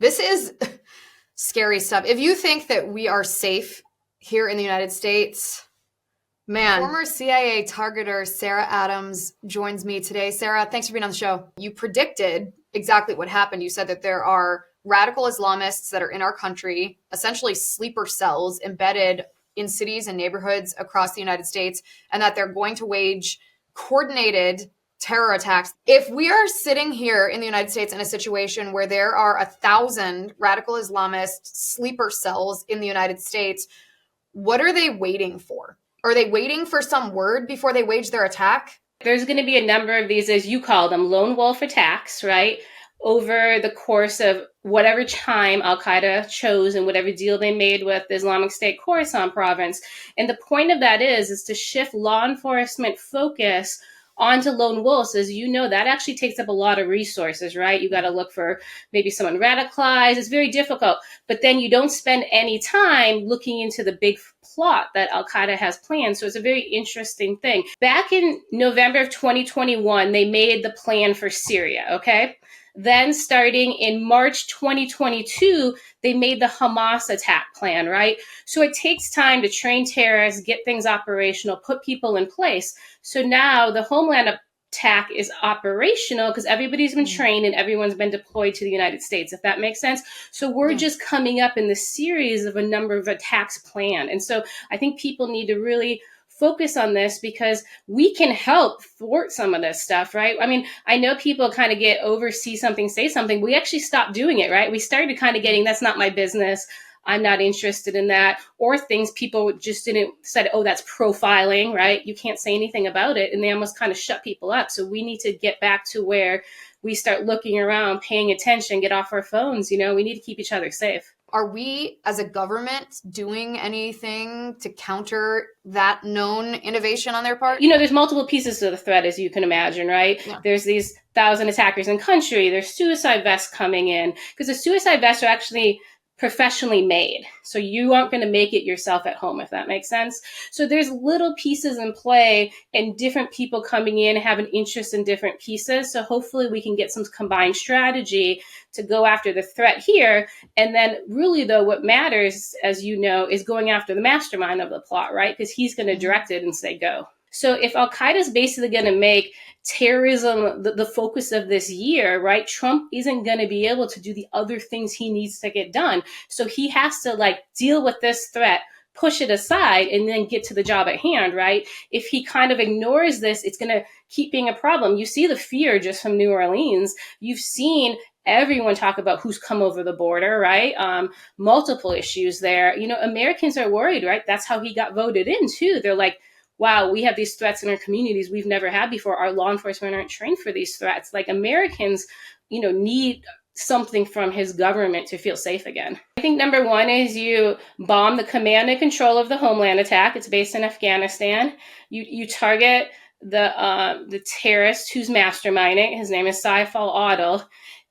This is scary stuff. If you think that we are safe here in the United States, man. Former CIA targeter Sarah Adams joins me today. Sarah, thanks for being on the show. You predicted exactly what happened. You said that there are radical Islamists that are in our country, essentially sleeper cells embedded in cities and neighborhoods across the United States, and that they're going to wage coordinated terror attacks. If we are sitting here in the United States in a situation where there are 1,000 radical Islamist sleeper cells in the United States, what are they waiting for? Are they waiting for some word before they wage their attack? There's going to be a number of these, as you call them, lone wolf attacks, right? Over the course of whatever time Al-Qaeda chose and whatever deal they made with the Islamic State Khorasan province. And the point of that is to shift law enforcement focus onto lone wolves. As you know, that actually takes up a lot of resources, right? You got to look for maybe someone radicalized. It's very difficult. But then you don't spend any time looking into the big plot that Al-Qaeda has planned. So it's a very interesting thing. Back in November of 2021, they made the plan for Syria, okay? Then starting in March 2022, they made the Hamas attack plan, right? So it takes time to train terrorists, get things operational, put people in place. So now the Homeland attack is operational because everybody's been trained and everyone's been deployed to the United States, if that makes sense. So we're just coming up in the series of a number of attacks planned. And so I think people need to really focus on this because we can help thwart some of this stuff, right? I mean, I know people kind of get see something, say something. We actually stopped doing it, right? We started kind of getting, that's not my business. I'm not interested in that. Or things people just said, oh, that's profiling, right? You can't say anything about it. And they almost kind of shut people up. So we need to get back to where we start looking around, paying attention, get off our phones. We need to keep each other safe. Are we, as a government, doing anything to counter that known innovation on their part? There's multiple pieces to the threat, as you can imagine, right? Yeah. There's these 1,000 attackers in country. There's suicide vests coming in because the suicide vests are actually professionally made. So you aren't going to make it yourself at home, if that makes sense. So there's little pieces in play and different people coming in have an interest in different pieces. So hopefully we can get some combined strategy to go after the threat here. And then really, though, what matters, as you know, is going after the mastermind of the plot, right? Because he's going to direct it and say, go. So if Al-Qaeda is basically going to make terrorism the focus of this year, right, Trump isn't going to be able to do the other things he needs to get done. So he has to deal with this threat, push it aside, and then get to the job at hand, right? If he kind of ignores this, it's going to keep being a problem. You see the fear just from New Orleans. You've seen everyone talk about who's come over the border, right? Multiple issues there. Americans are worried, right? That's how he got voted in too. They're like, wow, we have these threats in our communities we've never had before. Our law enforcement aren't trained for these threats. Americans, need something from his government to feel safe again. I think number one is you bomb the command and control of the Homeland attack. It's based in Afghanistan. You target the terrorist who's masterminding. His name is Saif al-Adil.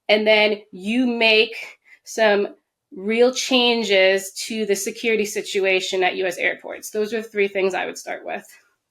And then you make some real changes to the security situation at U.S. airports. Those are 3 things I would start with.